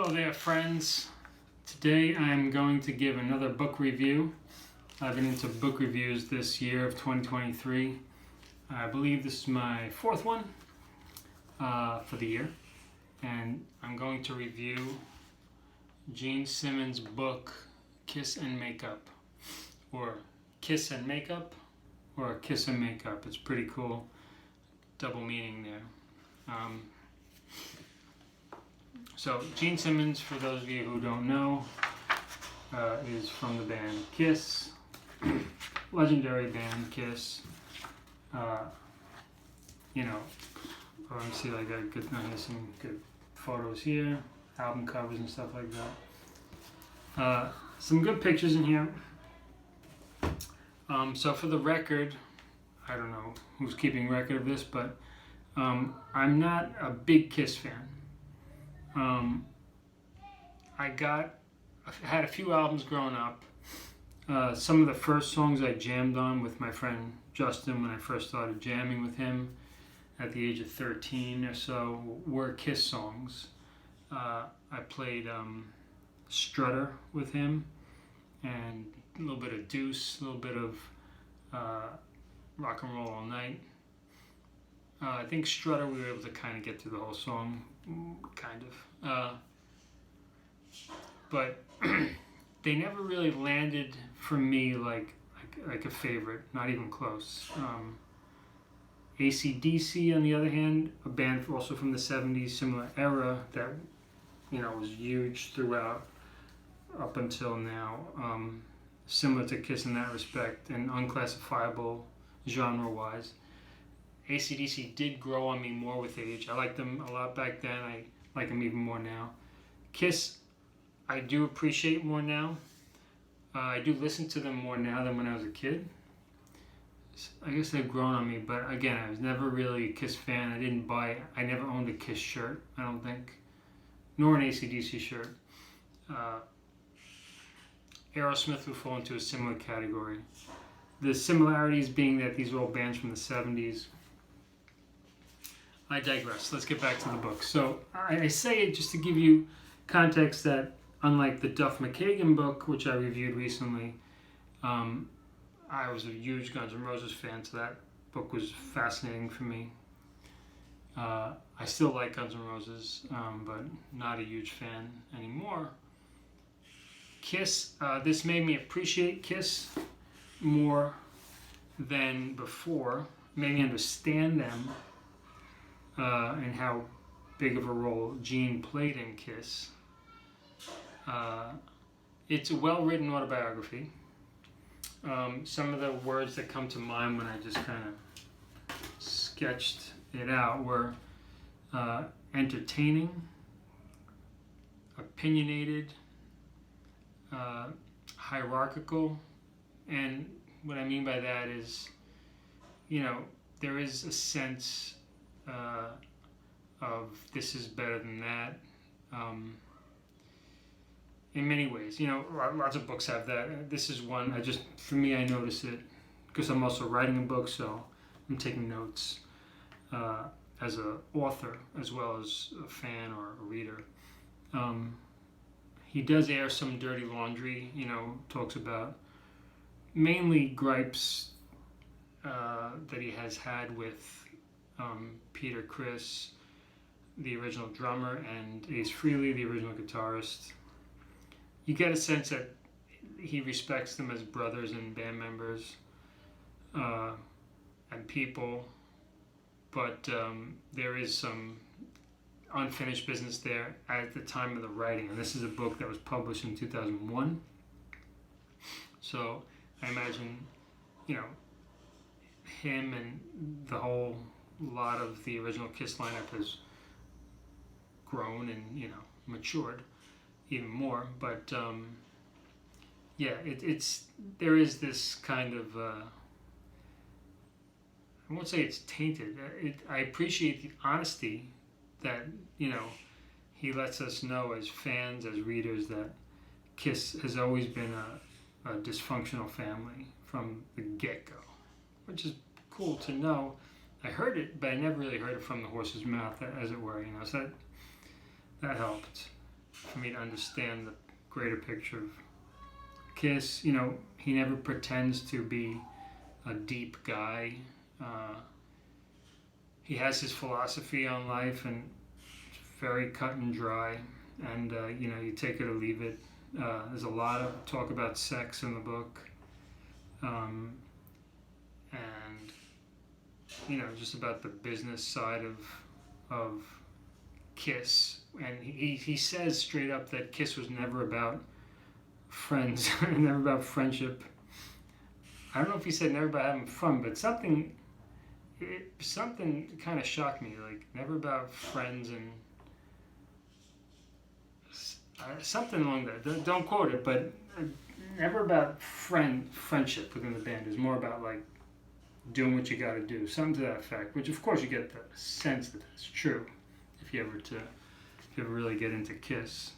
Hello there, friends. Today I'm going to give another book review. I've been into book reviews this year of 2023. I believe this is my fourth one for the year. And I'm going to review Gene Simmons' book, Kiss and Makeup. Or Kiss and Makeup, or Kiss and Makeup. It's pretty cool. Double meaning there. So Gene Simmons, for those of you who don't know, is from the band Kiss, legendary band Kiss. Let me see, I got some good photos here, album covers and stuff like that. Some good pictures in here. So for the record, I don't know who's keeping record of this, but I'm not a big Kiss fan. I had a few albums growing up. Some of the first songs I jammed on with my friend Justin when I first started jamming with him at the age of 13 or so were Kiss songs. I played Strutter with him and a little bit of Deuce, a little bit of Rock and Roll All Night. I think Strutter we were able to kind of get through the whole song, kind of. But they never really landed for me like a favorite, not even close. AC/DC, on the other hand, a band also from the 70s, similar era that was huge throughout up until now. Similar to Kiss in that respect and unclassifiable genre-wise. AC/DC did grow on me more with age. I liked them a lot back then. I like them even more now. Kiss, I do appreciate more now. I do listen to them more now than when I was a kid. I guess they've grown on me, but again, I was never really a Kiss fan. I never owned a Kiss shirt, I don't think, nor an AC/DC shirt. Aerosmith would fall into a similar category. The similarities being that these are all bands from the 70s. I digress. Let's get back to the book. So I say it just to give you context that unlike the Duff McKagan book, which I reviewed recently, I was a huge Guns N' Roses fan, so that book was fascinating for me. I still like Guns N' Roses, but not a huge fan anymore. Kiss, this made me appreciate Kiss more than before, made me understand them and how big of a role Gene played in Kiss. It's a well-written autobiography. Some of the words that come to mind when I just kind of sketched it out were entertaining, opinionated, hierarchical, and what I mean by that is, there is a sense of this is better than that. In many ways, lots of books have that. This is one. For me, I notice it because I'm also writing a book, so I'm taking notes as an author as well as a fan or a reader. He does air some dirty laundry, talks about mainly gripes that he has had with Peter Criss, the original drummer, and Ace Frehley, the original guitarist. You get a sense that he respects them as brothers and band members and people, but there is some unfinished business there at the time of the writing, and this is a book that was published in 2001. So I imagine, him and the whole lot of the original Kiss lineup has grown and matured even more. But there is this kind of I won't say it's tainted. I appreciate the honesty that he lets us know as fans, as readers, that Kiss has always been a dysfunctional family from the get-go, which is cool to know. I heard it, but I never really heard it from the horse's mouth, as it were. So that helped. for me to understand the greater picture of Kiss. He never pretends to be a deep guy. He has his philosophy on life, and it's very cut and dry. And you take it or leave it. There's a lot of talk about sex in the book, and just about the business side of Kiss. And he says straight up that Kiss was never about friends, never about friendship. I don't know if he said never about having fun, but something kind of shocked me. Like, never about friends and something along that. Don't quote it, but never about friendship within the band. It's more about like doing what you got to do, something to that effect. Which of course you get the sense that that's true if you ever really get into Kiss.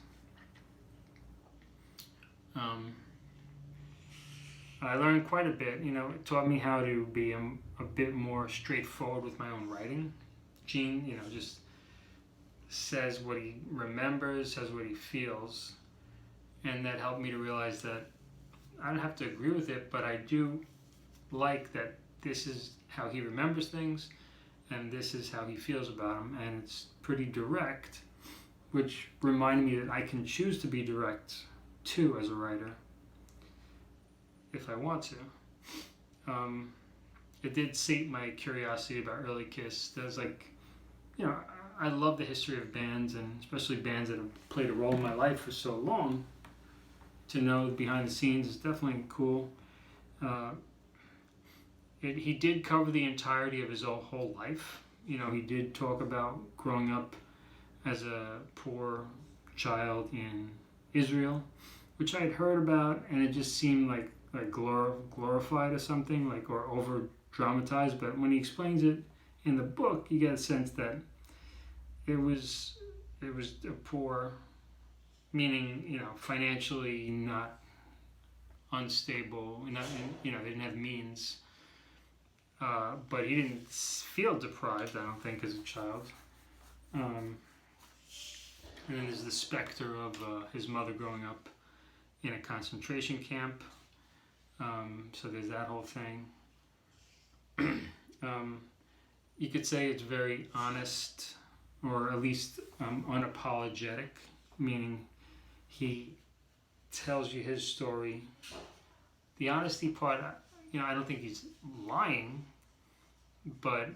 I learned quite a bit. It taught me how to be a bit more straightforward with my own writing. Gene, just says what he remembers, says what he feels, and that helped me to realize that I don't have to agree with it, but I do like that this is how he remembers things, and this is how he feels about them, and it's pretty direct, which reminded me that I can choose to be direct too as a writer if I want to. It did sate my curiosity about early Kiss. There's I love the history of bands, and especially bands that have played a role in my life for so long. To know behind the scenes is definitely cool. He did cover the entirety of his whole life. He did talk about growing up as a poor child in Israel, which I had heard about, and it just seemed like glorified or something, or over dramatized. But when he explains it in the book, you get a sense that it was a poor, meaning financially not unstable, they didn't have means, but he didn't feel deprived, I don't think, as a child. And then there's the specter of his mother growing up in a concentration camp. So there's that whole thing. You could say it's very honest, or at least unapologetic, meaning he tells you his story. The honesty part, I don't think he's lying, but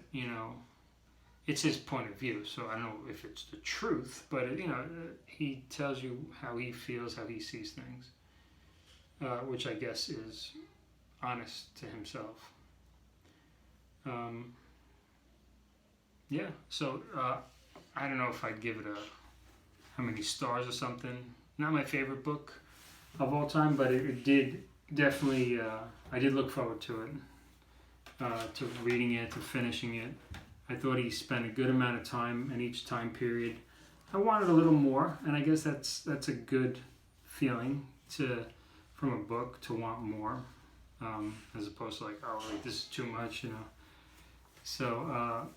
it's his point of view, so I don't know if it's the truth, but he tells you how he feels, how he sees things, which I guess is honest to himself. So I don't know if I'd give it how many stars or something. Not my favorite book of all time, but it did definitely, I did look forward to it, to reading it, to finishing it. I thought he spent a good amount of time in each time period. I wanted a little more, and I guess that's a good feeling from a book to want more, as opposed to this is too much, So,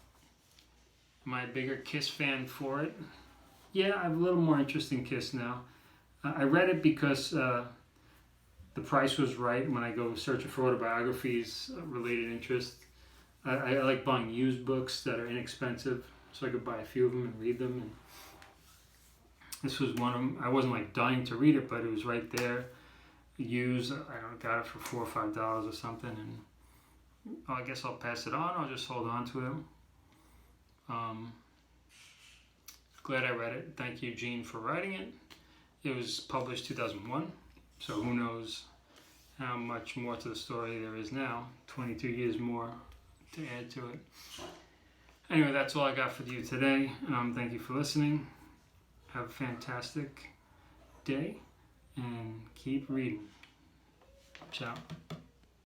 am I a bigger Kiss fan for it? Yeah, I have a little more interest in Kiss now. I read it because the price was right when I go searching for autobiographies, related interest. I like buying used books that are inexpensive, so I could buy a few of them and read them. And this was one of them. I wasn't dying to read it, but it was right there, used. I got it for $4 or $5 or something, and I guess I'll pass it on. I'll just hold on to it. Glad I read it. Thank you, Gene, for writing it. It was published 2001, so who knows how much more to the story there is now. 22 years more to add to it. Anyway, that's all I got for you today. Thank you for listening. Have a fantastic day, and keep reading. Ciao.